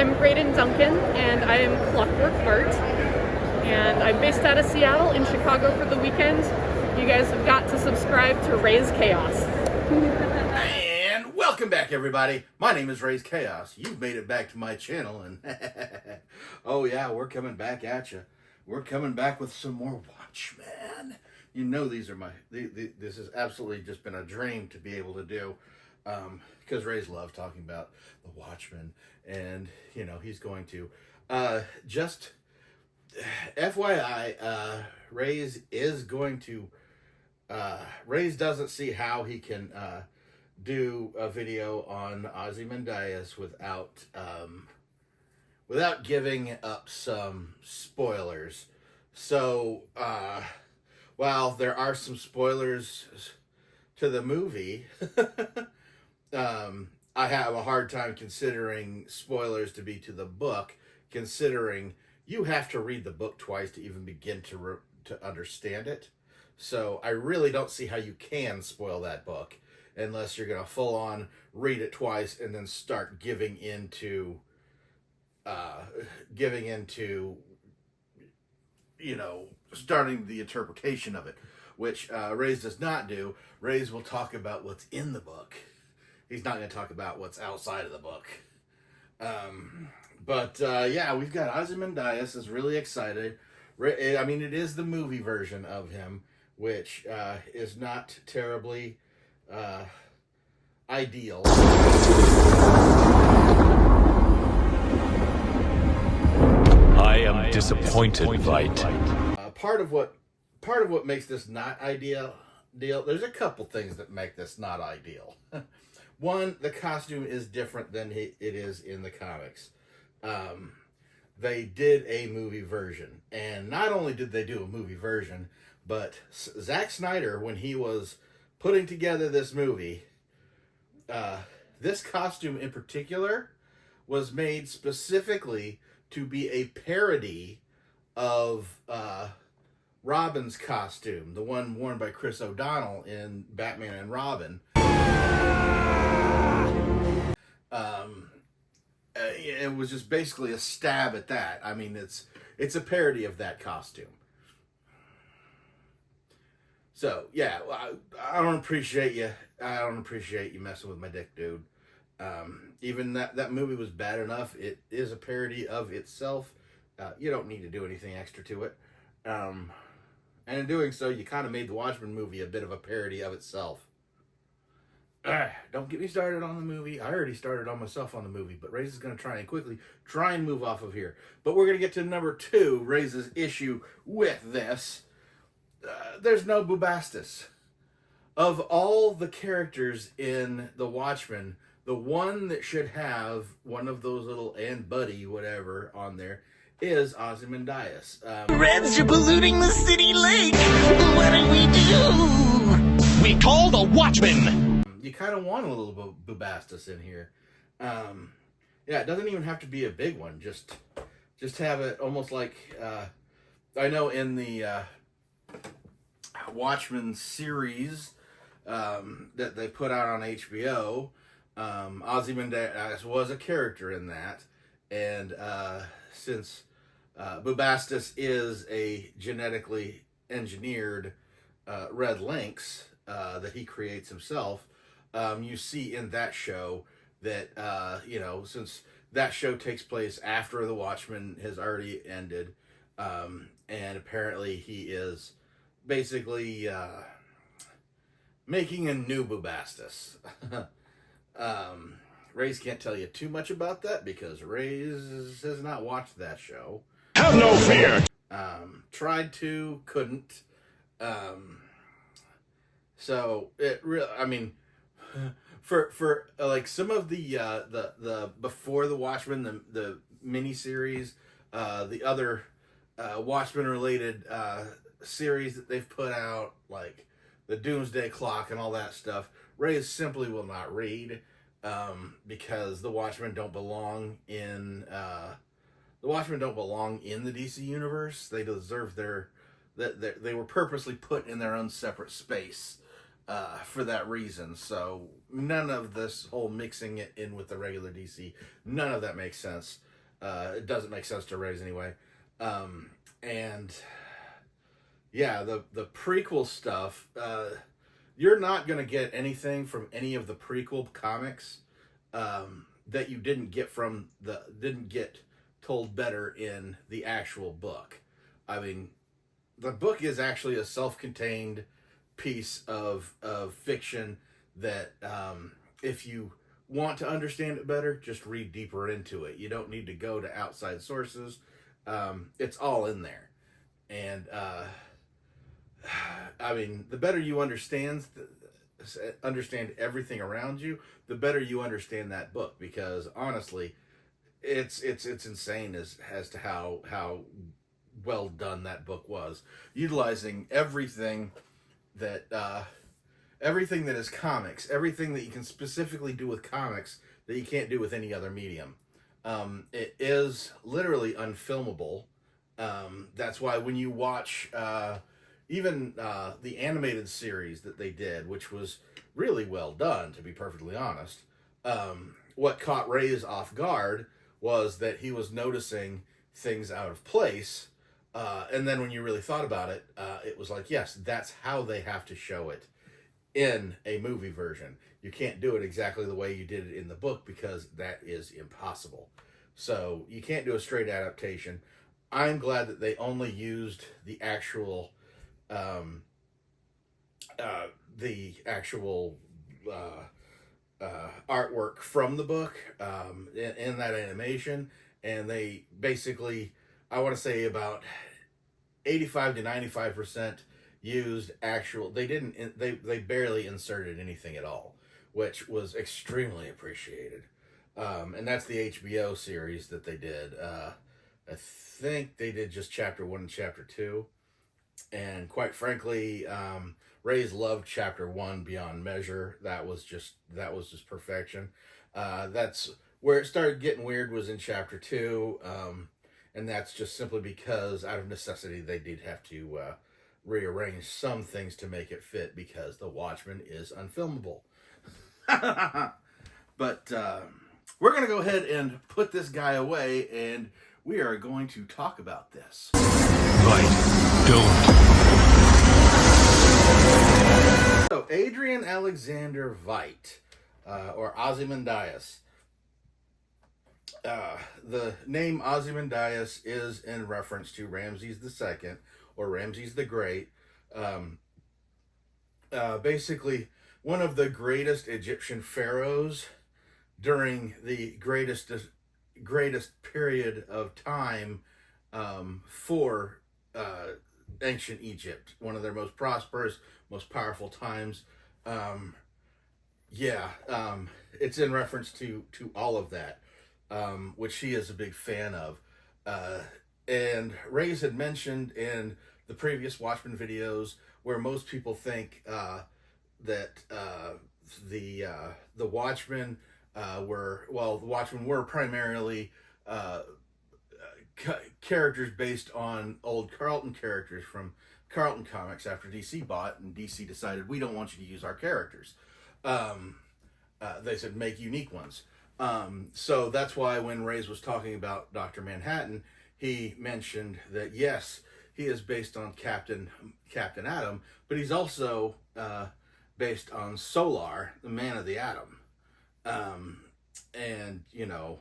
I'm Braden Duncan, and I am Clockwork Art, and I'm based out of Seattle, in Chicago for the weekend. You guys have got to subscribe to Raze Chaos. And welcome back, everybody. My name is Raze Chaos. You've made it back to my channel, and oh yeah, we're coming back at you. We're coming back with some more Watchmen. You know, these are this has absolutely just been a dream to be able to do, because Raze loves talking about the Watchmen, and you know he's going to. Just FYI, Raze is going to. Raze doesn't see how he can do a video on Ozymandias without giving up some spoilers. So, while there are some spoilers to the movie, I have a hard time considering spoilers to be to the book, considering you have to read the book twice to even begin to understand it. So I really don't see how you can spoil that book unless you're going to full on read it twice and then start giving into you know, starting the interpretation of it, which Raze does not do. Raze will talk about what's in the book. He's not going to talk about what's outside of the book. Yeah, we've got Ozymandias is really excited. I mean, it is the movie version of him, which is not terribly ideal. I am disappointed, Vite. Part of what makes this not ideal. There's a couple things that make this not ideal. One, the costume is different than it is in the comics. They did a movie version, and not only did they do a movie version, but Zack Snyder, when he was putting together this movie, this costume in particular was made specifically to be a parody of Robin's costume, the one worn by Chris O'Donnell in Batman and Robin. It was just basically a stab at that. I mean, it's a parody of that costume. So yeah, I don't appreciate you. I don't appreciate you messing with my dick, dude. Even that movie was bad enough. It is a parody of itself. You don't need to do anything extra to it. And in doing so, you kind of made the Watchmen movie a bit of a parody of itself. Don't get me started on the movie. I already started on myself on the movie, but Raze is going to try and move off of here. But we're going to get to number 2, Raze's issue with this. There's no Bubastis. Of all the characters in the Watchmen, the one that should have one of those little and buddy whatever on there is Ozymandias. Reds are polluting the city lake. What do we do? We call the Watchmen. You kind of want a little Bubastis in here. Yeah, it doesn't even have to be a big one. Just have it almost like I know in the Watchmen series that they put out on HBO, Ozymandias was a character in that, and since Bubastis is a genetically engineered red lynx that he creates himself, you see in that show that you know, since that show takes place after the Watchmen has already ended, and apparently he is basically making a new Bubastis. Raze can't tell you too much about that because Raze has not watched that show. Have no fear! Tried to, couldn't. So it really, I mean, for like some of the before the Watchmen, the miniseries, the other Watchmen related series that they've put out, like the Doomsday Clock and all that stuff, Raze simply will not read, because the Watchmen don't belong in the DC universe. They deserve they were purposely put in their own separate space for that reason. So none of this whole mixing it in with the regular DC, none of that makes sense. It doesn't make sense to Raze anyway. And yeah, the prequel stuff, you're not going to get anything from any of the prequel comics that you didn't get told better in the actual book. I mean, the book is actually a self-contained piece of fiction that if you want to understand it better, just read deeper into it. You don't need to go to outside sources. It's all in there. And I mean, the better you understand everything around you, the better you understand that book, because honestly, it's insane as to how well done that book was, utilizing everything that is comics, everything that you can specifically do with comics that you can't do with any other medium. It is literally unfilmable. That's why when you watch even the animated series that they did, which was really well done, to be perfectly honest, what caught Raze off guard was that he was noticing things out of place. And then when you really thought about it, it was like, yes, that's how they have to show it in a movie version. You can't do it exactly the way you did it in the book, because that is impossible. So you can't do a straight adaptation. I'm glad that they only used the actual artwork from the book in that animation, and they basically, I want to say about 85 to 95% used actual. They barely inserted anything at all, which was extremely appreciated. And that's the HBO series that they did. I think they did just chapter 1 and chapter 2. And quite frankly, Raze loved chapter 1 beyond measure. That was just perfection. That's where it started getting weird, was in chapter 2. And that's just simply because out of necessity, they did have to rearrange some things to make it fit, because the Watchmen is unfilmable. But we're going to go ahead and put this guy away, and we are going to talk about this. Veidt, don't. So, Adrian Alexander Veidt, or Ozymandias. The name Ozymandias is in reference to Ramses II, or Ramses the Great. Basically, one of the greatest Egyptian pharaohs during the greatest period of time for ancient Egypt. One of their most prosperous, most powerful times. It's in reference to all of that, which he is a big fan of. And Raze had mentioned in the previous Watchmen videos, where most people think that the Watchmen the Watchmen were primarily characters based on old Carlton characters from Carlton Comics after DC bought, and DC decided, we don't want you to use our characters. They said, make unique ones. So that's why when Raze was talking about Dr. Manhattan, he mentioned that, yes, he is based on Captain Atom, but he's also based on Solar, the man of the atom. And, you know,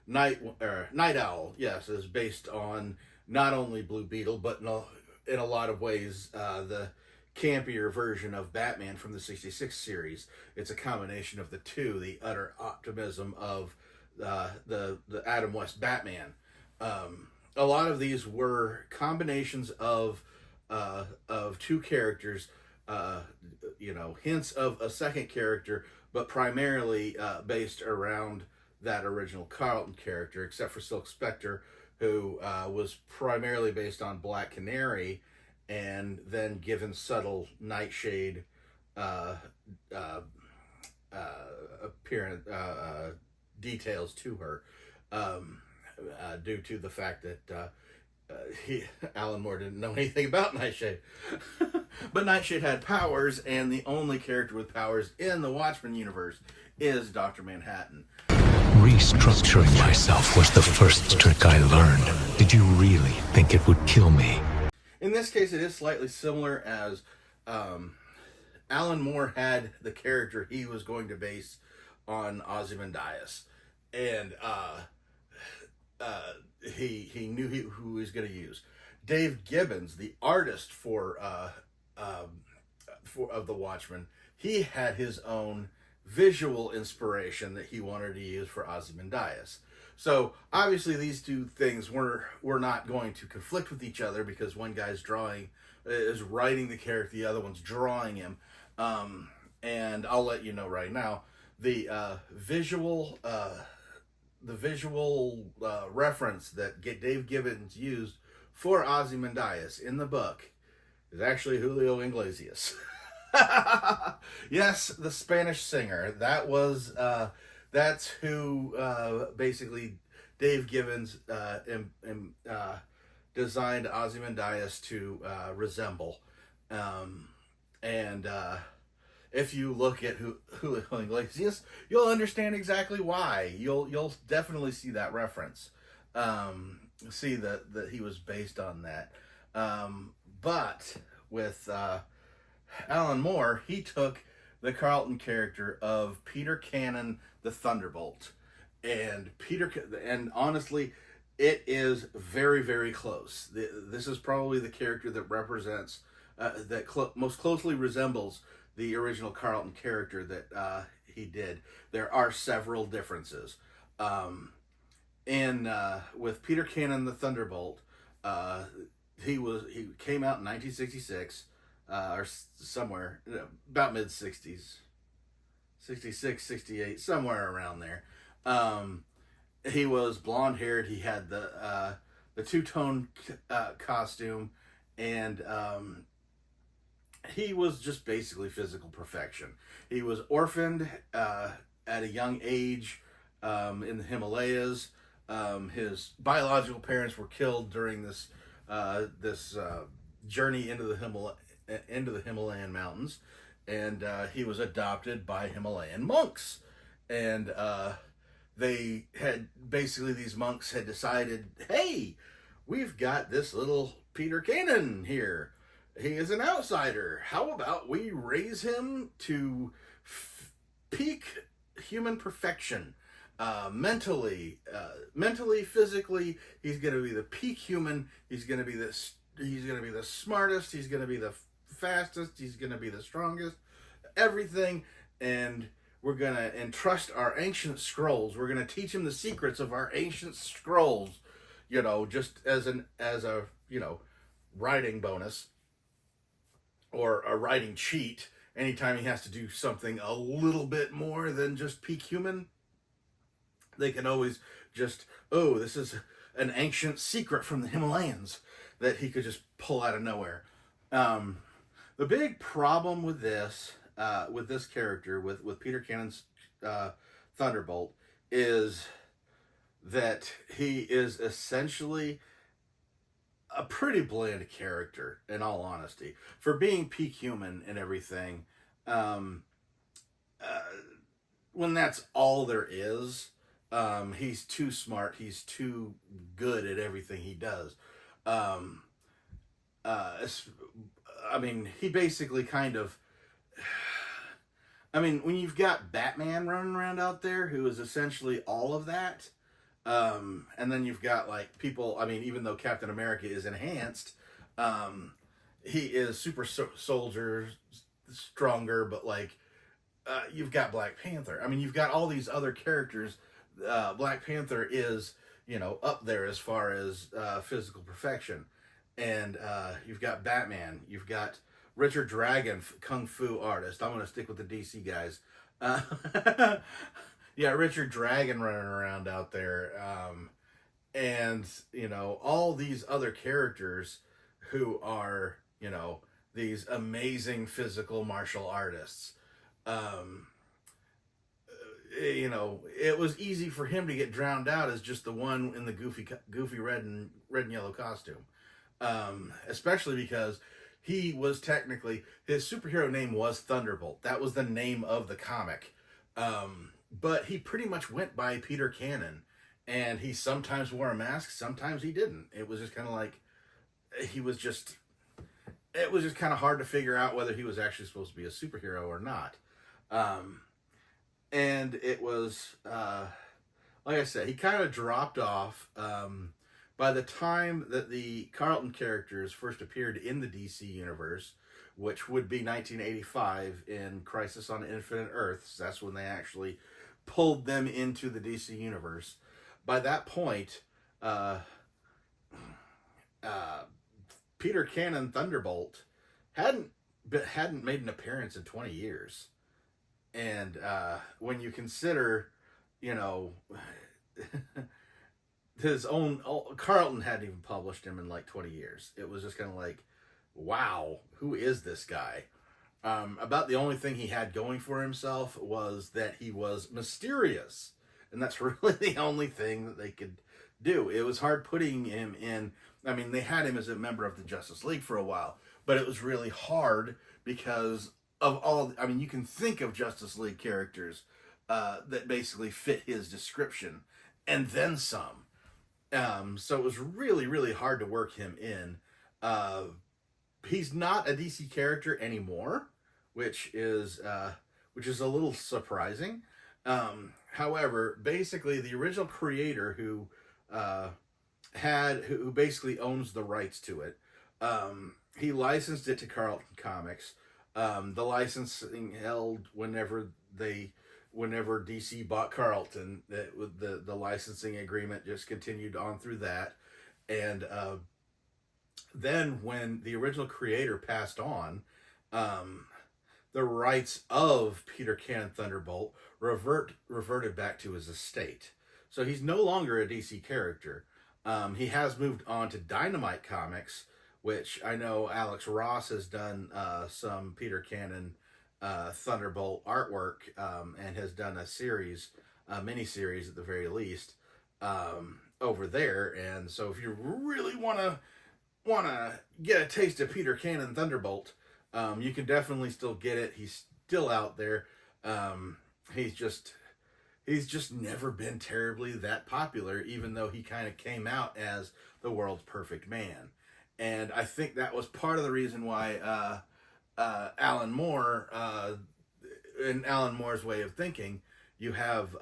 Night Owl, yes, is based on not only Blue Beetle, but in a lot of ways, the campier version of Batman from the 66 series. It's a combination of the two, the utter optimism of the Adam West Batman. A lot of these were combinations of two characters, hints of a second character, but primarily based around that original Carlton character, except for Silk Spectre, who was primarily based on Black Canary, and then given subtle Nightshade appearance details to her, due to the fact that he Alan Moore didn't know anything about Nightshade. But Nightshade had powers, and the only character with powers in the Watchmen universe is Dr. Manhattan. Restructuring myself was the first trick I learned. Did you really think it would kill me? In this case, it is slightly similar, as Alan Moore had the character he was going to base on Ozymandias, and he knew who he was going to use. Dave Gibbons, the artist for of the Watchmen, he had his own visual inspiration that he wanted to use for Ozymandias. So obviously these two things were not going to conflict with each other, because one guy's writing the character, the other one's drawing him. And I'll let you know right now, the visual reference that Dave Gibbons used for Ozymandias in the book is actually Julio Iglesias. Yes, the Spanish singer. That's who basically Dave Gibbons designed Ozymandias to resemble. If you look at Julio Iglesias, you'll understand exactly why. You'll definitely see that reference. See that he was based on that. But with Alan Moore, he took the Carlton character of Peter Cannon, the Thunderbolt, and honestly, it is very, very close. This is probably the character that represents most closely resembles the original Carlton character that he did. There are several differences. With Peter Cannon, the Thunderbolt, he came out in 1966. Or somewhere about mid-60s, 66, 68, somewhere around there. He was blonde-haired. He had the two-tone costume, and he was just basically physical perfection. He was orphaned at a young age in the Himalayas. His biological parents were killed during this journey into the Himalayan mountains, and he was adopted by Himalayan monks, and these monks had decided, hey, we've got this little Peter Cannon here. He is an outsider. How about we raise him to peak human perfection? Mentally, physically, he's going to be the peak human. He's going to be the smartest. He's going to be the fastest. He's going to be the strongest. Everything. And we're going to entrust our ancient scrolls. We're going to teach him the secrets of our ancient scrolls. Just as a writing bonus or a writing cheat. Anytime he has to do something a little bit more than just peak human, they can always just, this is an ancient secret from the Himalayas that he could just pull out of nowhere. The big problem with this character, with Peter Cannon's Thunderbolt, is that he is essentially a pretty bland character, in all honesty, for being peak human and everything. When that's all there is, he's too smart. He's too good at everything he does. He basically kind of. When you've got Batman running around out there, who is essentially all of that. And then you've got people, even though Captain America is enhanced, he is super soldier, stronger, but you've got Black Panther. You've got all these other characters. Black Panther is, up there as far as physical perfection. And you've got Batman. You've got Richard Dragon, Kung Fu artist. I'm going to stick with the DC guys. Yeah, Richard Dragon running around out there. And, all these other characters who are, these amazing physical martial artists. you know, it was easy for him to get drowned out as just the one in the goofy red and yellow costume. Especially because he was technically, his superhero name was Thunderbolt. That was the name of the comic. But he pretty much went by Peter Cannon, and he sometimes wore a mask, sometimes he didn't. It was just kind of like, it was just kind of hard to figure out whether he was actually supposed to be a superhero or not. And it was, like I said, he kind of dropped off. By the time that the Carlton characters first appeared in the DC universe, which would be 1985 in Crisis on Infinite Earths, that's when they actually pulled them into the DC universe. By that point, Peter Cannon Thunderbolt hadn't made an appearance in 20 years. And when you consider, you know, his own, Carlton hadn't even published him in like 20 years. It was just kind of like, wow, who is this guy? About the only thing he had going for himself was that he was mysterious. And that's really the only thing that they could do. It was hard putting him in. I mean, they had him as a member of the Justice League for a while, but it was really hard because of all, I mean, you can think of Justice League characters that basically fit his description and then some. So it was really, really hard to work him in. He's not a DC character anymore, which is a little surprising. However, basically the original creator who basically owns the rights to it, he licensed it to Carlton Comics. The licensing held whenever DC bought Carlton, the licensing agreement just continued on through that. And then when the original creator passed on, the rights of Peter Cannon Thunderbolt reverted back to his estate. So he's no longer a DC character. He has moved on to Dynamite Comics, which I know Alex Ross has done some Peter Cannon Thunderbolt artwork, and has done a series, a mini-series at the very least, over there. And so if you really want to get a taste of Peter Cannon Thunderbolt, you can definitely still get it. He's still out there. He's just never been terribly that popular, even though he kind of came out as the world's perfect man. And I think that was part of the reason why Alan Moore, in Alan Moore's way of thinking, you have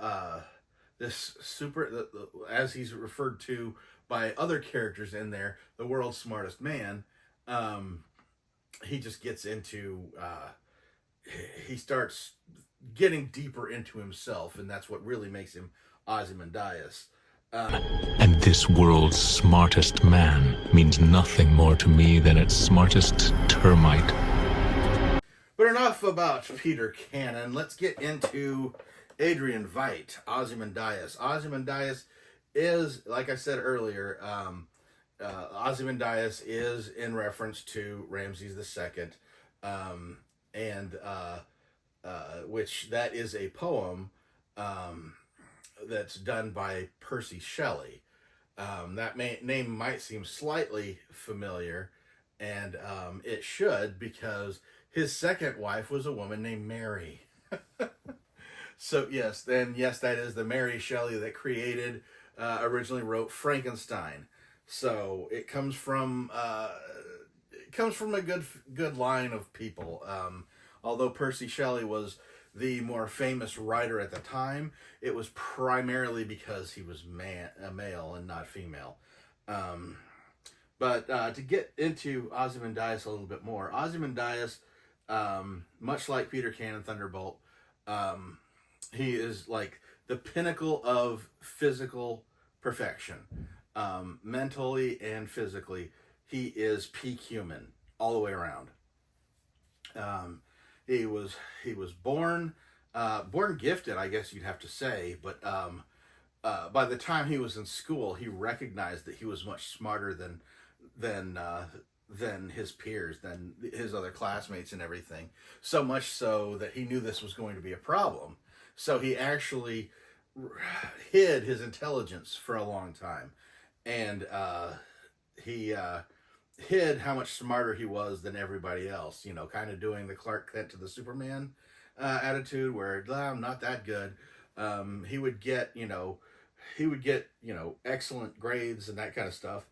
this as he's referred to by other characters in there, the world's smartest man. He just gets into, he starts getting deeper into himself, and that's what really makes him Ozymandias. And this world's smartest man means nothing more to me than its smartest termite. But enough about Peter Cannon. Let's get into Adrian Veidt, Ozymandias. Ozymandias is, like I said earlier, Ozymandias is in reference to Ramses II, and which that is a poem that's done by Percy Shelley. That name might seem slightly familiar, and it should, because his second wife was a woman named Mary. So yes, that is the Mary Shelley that originally wrote Frankenstein. So it comes from a good line of people. Although Percy Shelley was the more famous writer at the time, it was primarily because he was a male and not female. But to get into Ozymandias a little bit more, Ozymandias, much like Peter Cannon Thunderbolt, he is like the pinnacle of physical perfection. Mentally and physically, he is peak human all the way around. He was born gifted, I guess you'd have to say, but by the time he was in school, he recognized that he was much smarter than his peers, than his other classmates and everything. So much so that he knew this was going to be a problem. So he actually hid his intelligence for a long time, and he hid how much smarter he was than everybody else. You know, kind of doing the Clark Kent to the Superman attitude, where I'm not that good. He would get, excellent grades and that kind of stuff,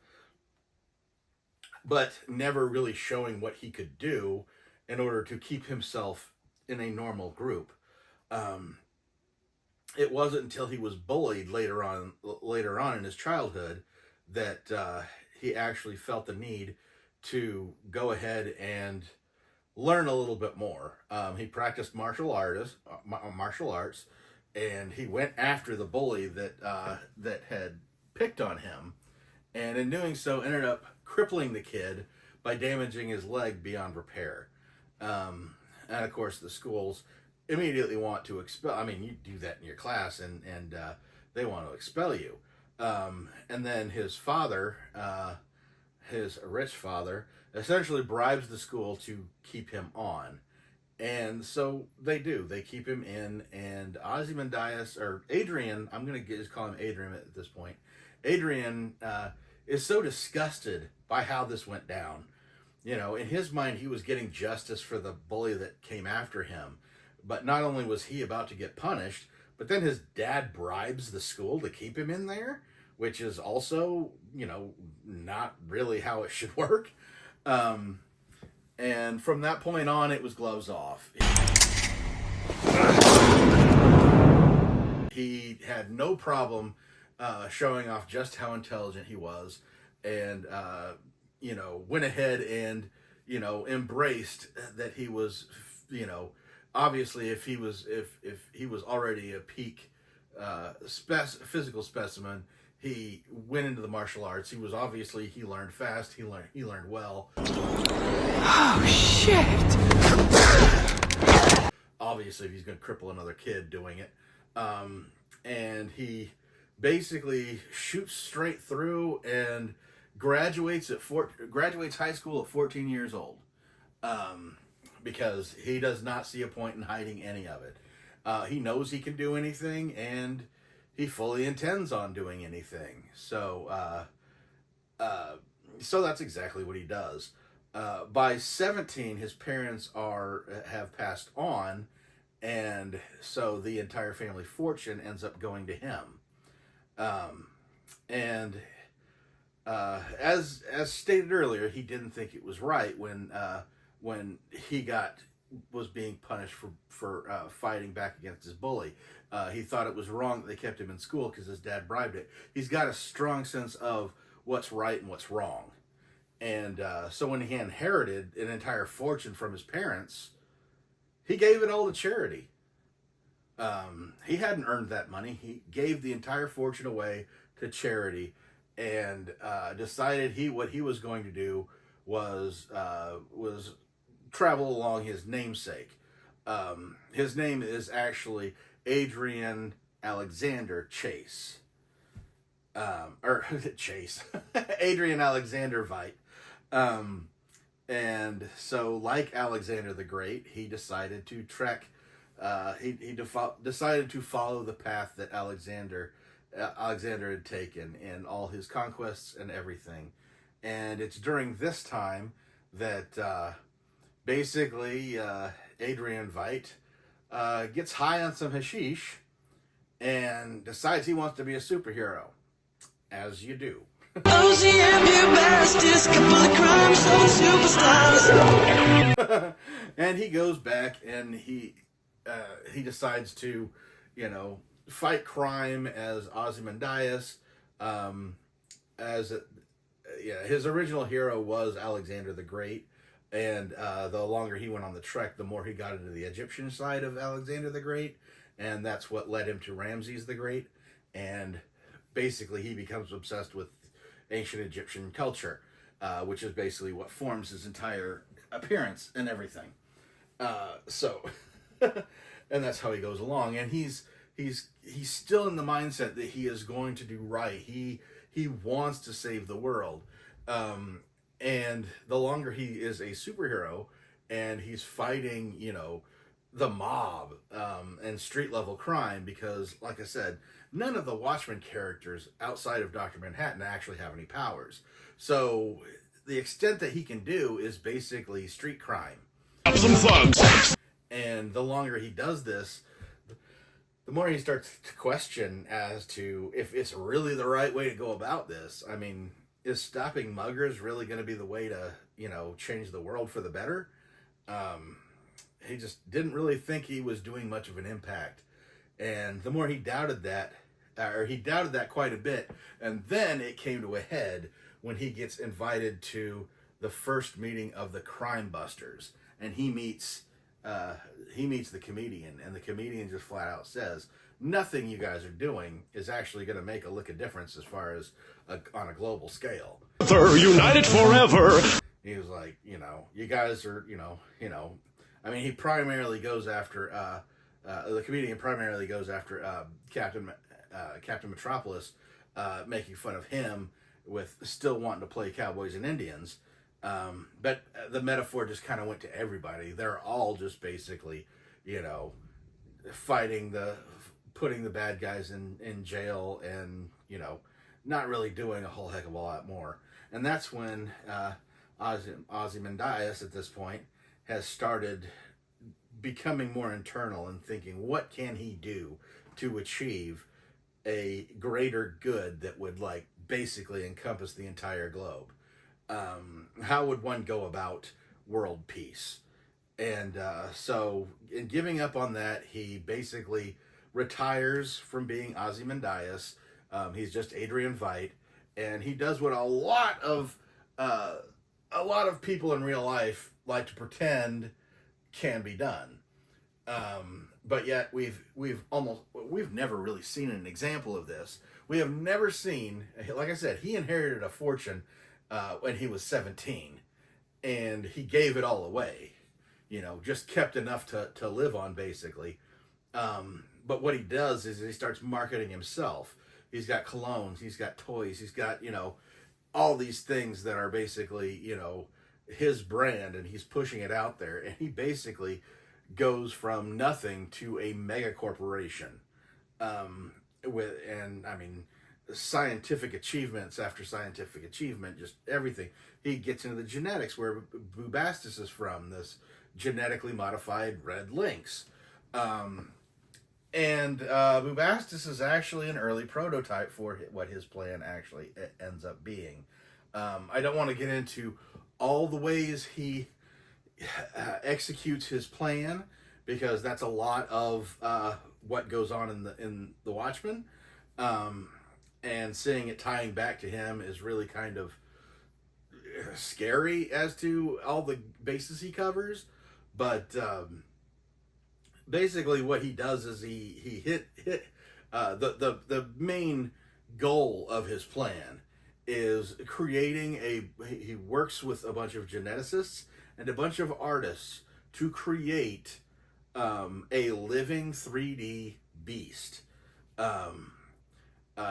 but never really showing what he could do in order to keep himself in a normal group. It wasn't until he was bullied later on in his childhood that he actually felt the need to go ahead and learn a little bit more. He practiced martial arts, and he went after the bully that had picked on him, and in doing so ended up crippling the kid by damaging his leg beyond repair. And of course, the schools immediately want to expel. I mean, you do that in your class, and they want to expel you. And then his father, his rich father, essentially bribes the school to keep him on. And so they do. They keep him in, and Ozymandias, or Adrian, I'm going to just call him Adrian at this point. Adrian is so disgusted by how this went down. You know, in his mind, he was getting justice for the bully that came after him. But not only was he about to get punished, but then his dad bribes the school to keep him in there, which is also, not really how it should work. And from that point on, it was gloves off. He had no problem showing off just how intelligent he was, and went ahead and embraced that he was, obviously if he was already a peak physical specimen. He went into the martial arts. He learned fast. He learned well. Oh, shit! Obviously, if he's going to cripple another kid doing it. And he basically shoots straight through and graduates high school at 14 years old. Because he does not see a point in hiding any of it. He knows he can do anything, and he fully intends on doing anything. So that's exactly what he does. By 17, his parents have passed on, and so the entire family fortune ends up going to him. As stated earlier, he didn't think it was right when he was being punished for fighting back against his bully. He thought it was wrong that they kept him in school because his dad bribed it. He's got a strong sense of what's right and what's wrong. And so when he inherited an entire fortune from his parents, he gave it all to charity. He hadn't earned that money. He gave the entire fortune away to charity, and decided what he was going to do was travel along his namesake. His name is actually Adrian Alexander Chase. Adrian Alexander Veit. And so, like Alexander the Great, he decided to trek. He decided to follow the path that Alexander had taken in all his conquests and everything. And it's during this time that basically Adrian Veit gets high on some hashish and decides he wants to be a superhero, as you do. And he goes back and he decides to, fight crime as Ozymandias. His original hero was Alexander the Great, and the longer he went on the trek, the more he got into the Egyptian side of Alexander the Great, and that's what led him to Ramses the Great. And basically, he becomes obsessed with ancient Egyptian culture, which is basically what forms his entire appearance and everything. And that's how he goes along. And he's still in the mindset that he is going to do right. He wants to save the world. And the longer he is a superhero and he's fighting, the mob and street level crime, because, like I said, none of the Watchmen characters outside of Dr. Manhattan actually have any powers. So the extent that he can do is basically street crime. Have some thugs. And the longer he does this, the more he starts to question as to if it's really the right way to go about this. I mean, is stopping muggers really going to be the way to, change the world for the better? He just didn't really think he was doing much of an impact. And the more he doubted that, or he doubted that quite a bit, and then it came to a head when he gets invited to the first meeting of the Crime Busters, and he meets the comedian, and the comedian just flat out says, nothing you guys are doing is actually going to make a lick of difference as far as on a global scale. They're united forever. He was like, you guys are, I mean, he primarily goes after, the comedian primarily goes after Captain Metropolis, making fun of him with still wanting to play cowboys and Indians. But the metaphor just kind of went to everybody. They're all just basically, putting the bad guys in jail and, not really doing a whole heck of a lot more. And that's when Ozymandias at this point has started becoming more internal and thinking, what can he do to achieve a greater good that would basically encompass the entire globe? How would one go about world peace? And so in giving up on that, he basically retires from being Ozymandias. He's just Adrian Veidt, and he does what a lot of people in real life like to pretend can be done. But yet we've never really seen an example of this. We have never seen, like I said, he inherited a fortune when he was 17, and he gave it all away, just kept enough to live on, basically. But what he does is he starts marketing himself. He's got colognes, he's got toys, he's got, all these things that are basically, his brand, and he's pushing it out there, and he basically goes from nothing to a mega corporation, scientific achievements after scientific achievement, just everything. He gets into the genetics, where Bubastis is from, this genetically modified red lynx. And Bubastis is actually an early prototype for what his plan actually ends up being. I don't want to get into all the ways he executes his plan, because that's a lot of what goes on in the Watchmen. And seeing it tying back to him is really kind of scary as to all the bases he covers. But basically what he does is he hit the main goal of his plan is creating he works with a bunch of geneticists and a bunch of artists to create a living 3D beast.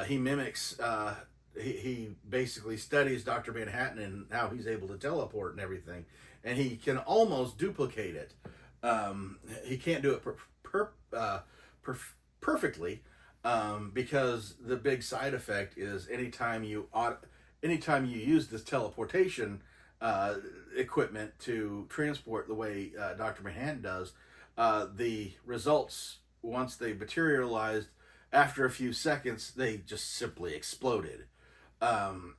He mimics, he basically studies Dr. Manhattan and how he's able to teleport and everything, and he can almost duplicate it. He can't do it perfectly, because the big side effect is anytime you use this teleportation equipment to transport the way Dr. Manhattan does, the results, once they materialized, after a few seconds, they just simply exploded.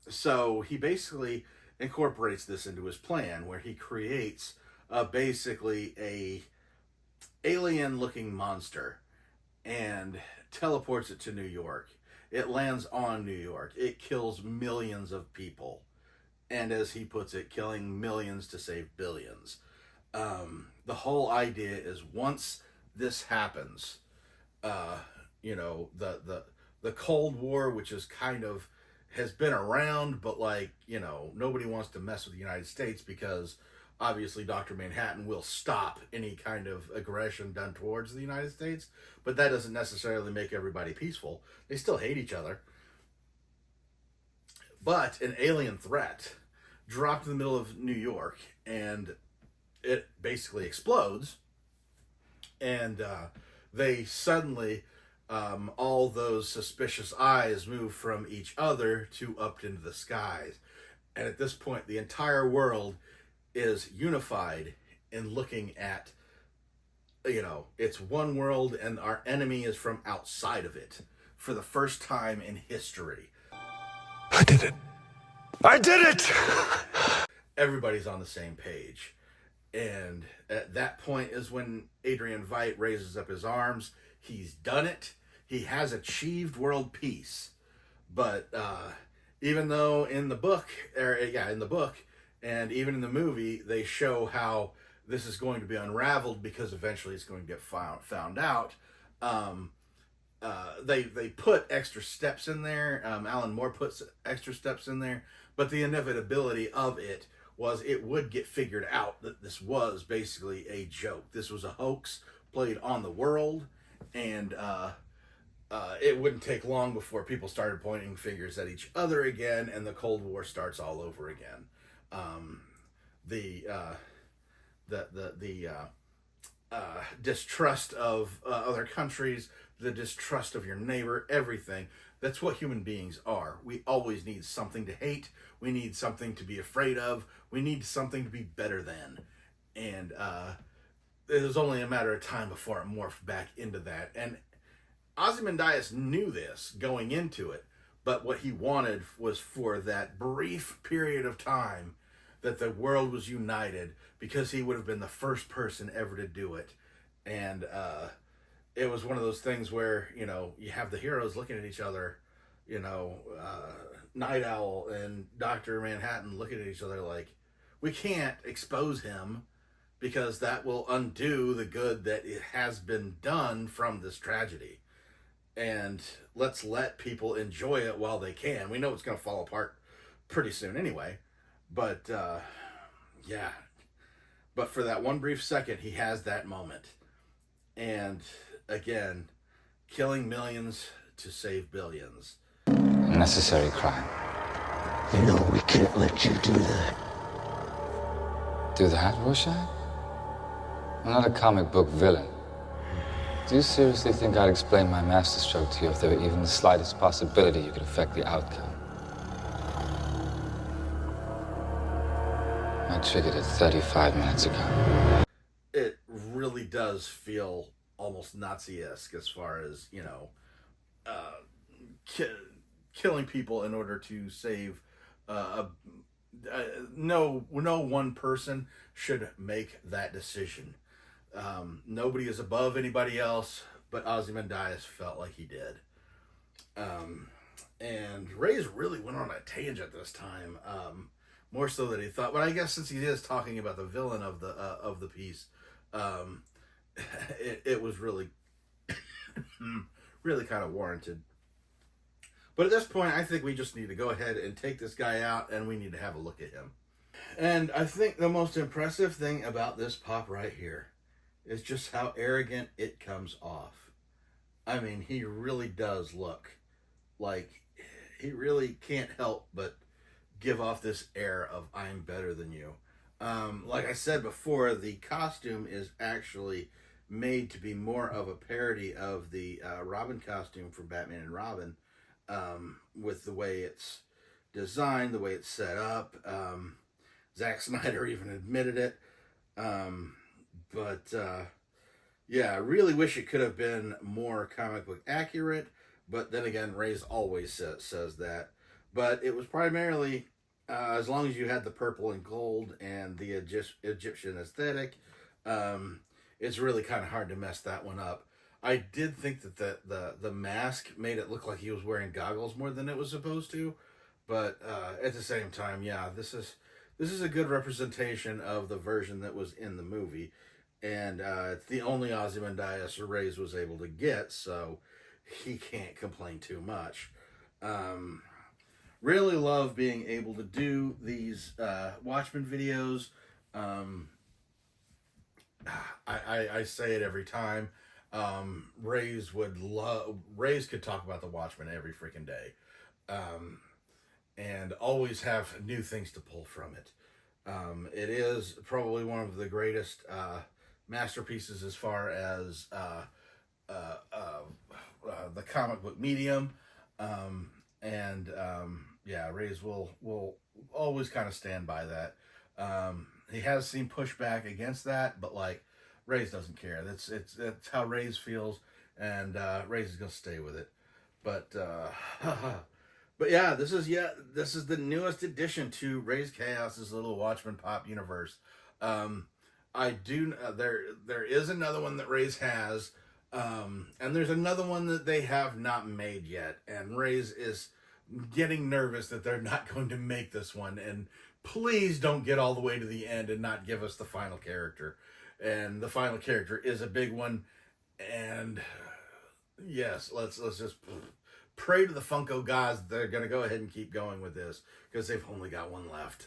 So he basically incorporates this into his plan, where he creates basically a alien-looking monster and teleports it to New York. It lands on New York. It kills millions of people. And as he puts it, killing millions to save billions. The whole idea is, once this happens, the Cold War, which is kind of has been around, but nobody wants to mess with the United States, because obviously Dr. Manhattan will stop any kind of aggression done towards the United States, but that doesn't necessarily make everybody peaceful. They still hate each other. But an alien threat dropped in the middle of New York, and it basically explodes. And they suddenly, all those suspicious eyes move from each other to up into the skies. And at this point, the entire world is unified in looking at, it's one world, and our enemy is from outside of it for the first time in history. I did it. I did it! Everybody's on the same page. And at that point is when Adrian Veidt raises up his arms. He's done it. He has achieved world peace. But even though in the book, and even in the movie, they show how this is going to be unraveled because eventually it's going to get found out. They put extra steps in there. Alan Moore puts extra steps in there, but the inevitability of it was it would get figured out that this was basically a joke. This was a hoax played on the world, and it wouldn't take long before people started pointing fingers at each other again, and the Cold War starts all over again. The distrust of other countries, the distrust of your neighbor, everything. That's what human beings are. We always need something to hate. We need something to be afraid of. We need something to be better than. And it was only a matter of time before it morphed back into that. And Ozymandias knew this going into it, but what he wanted was for that brief period of time that the world was united, because he would have been the first person ever to do it. And it was one of those things where, you have the heroes looking at each other, Night Owl and Dr. Manhattan looking at each other like, we can't expose him because that will undo the good that it has been done from this tragedy. And let's let people enjoy it while they can. We know it's going to fall apart pretty soon anyway. But, yeah. But for that one brief second, he has that moment. And, again, killing millions to save billions. Necessary crime. You know we can't let you do that. Do that, Rorschach? I'm not a comic book villain. Do you seriously think I'd explain my masterstroke to you if there were even the slightest possibility you could affect the outcome? I triggered it 35 minutes ago. It really does feel almost Nazi-esque as far as, killing people in order to save no one person should make that decision. Nobody is above anybody else, but Ozymandias felt like he did. And Raze really went on a tangent this time, more so than he thought. But I guess since he is talking about the villain of the piece, it was really really kind of warranted. But at this point, I think we just need to go ahead and take this guy out, and we need to have a look at him. And I think the most impressive thing about this pop right here is just how arrogant it comes off. I mean, he really does look like he really can't help but give off this air of I'm better than you. Like I said before, the costume is actually made to be more of a parody of the Robin costume for Batman and Robin, with the way it's designed, the way it's set up. Zack Snyder even admitted it. But yeah, I really wish it could have been more comic book accurate. But then again, Raze always says that. But it was primarily, as long as you had the purple and gold and the Egyptian aesthetic, it's really kind of hard to mess that one up. I did think that the mask made it look like he was wearing goggles more than it was supposed to. But at the same time, yeah, this is a good representation of the version that was in the movie. And it's the only Ozymandias Raze was able to get, so he can't complain too much. Really love being able to do these Watchmen videos. I say it every time. Raze could talk about the Watchmen every freaking day. And always have new things to pull from it. It is probably one of the greatest masterpieces as far as the comic book medium. Yeah, Raze will always kind of stand by that. He has seen pushback against that, but like, Raze doesn't care. That's how Raze feels, and Raze is gonna stay with it. But but yeah, this is the newest addition to Raze Chaos's little Watchmen Pop universe. I do there is another one that Raze has, and there's another one that they have not made yet, and Raze is getting nervous that they're not going to make this one, and please don't get all the way to the end and not give us the final character. And the final character is a big one, and yes, let's just pray to the Funko gods they're going to go ahead and keep going with this, because they've only got one left.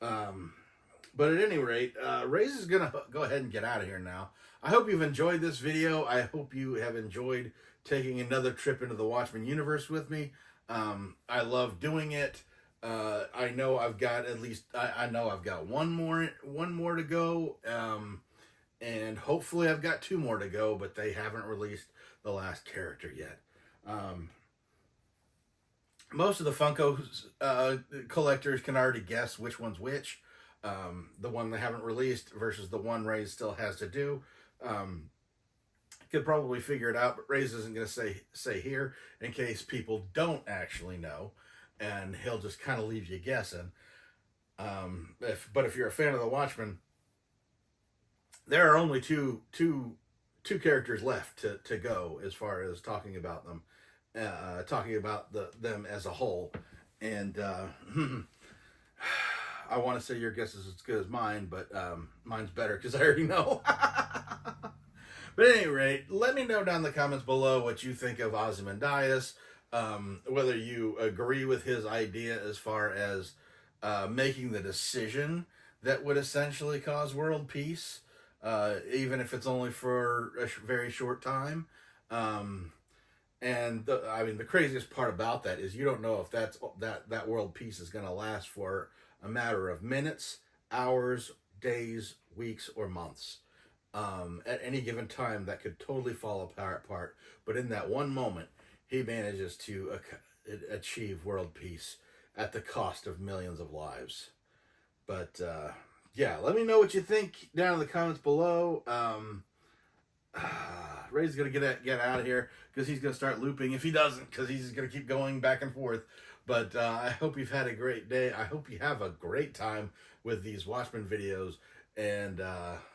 But at any rate, Raze is going to go ahead and get out of here now. I hope you've enjoyed this video. I hope you have enjoyed taking another trip into the Watchmen universe with me. I love doing it. I know I've got at least, I know I've got one more to go. And hopefully I've got 2 more to go, but they haven't released the last character yet. Most of the Funko collectors can already guess which one's which. The one they haven't released versus the one Raze still has to do. Could probably figure it out, but Raze isn't going to say here in case people don't actually know, and he'll just kind of leave you guessing. But if you're a fan of the Watchmen, there are only two characters left to go as far as talking about them, them as a whole. And I want to say your guess is as good as mine, but mine's better because I already know. But at any rate, let me know down in the comments below what you think of Ozymandias, whether you agree with his idea as far as making the decision that would essentially cause world peace, even if it's only for a very short time. The craziest part about that is you don't know if that world peace is going to last for a matter of minutes, hours, days, weeks, or months. At any given time, that could totally fall apart. But in that one moment, he manages to achieve world peace at the cost of millions of lives. But yeah, let me know what you think down in the comments below. Ray's gonna get out of here because he's gonna start looping. If he doesn't, because he's gonna keep going back and forth. But I hope you've had a great day. I hope you have a great time with these Watchmen videos, and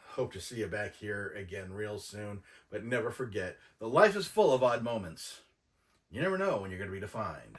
hope to see you back here again real soon. But never forget, the life is full of odd moments. You never know when you're going to be defined.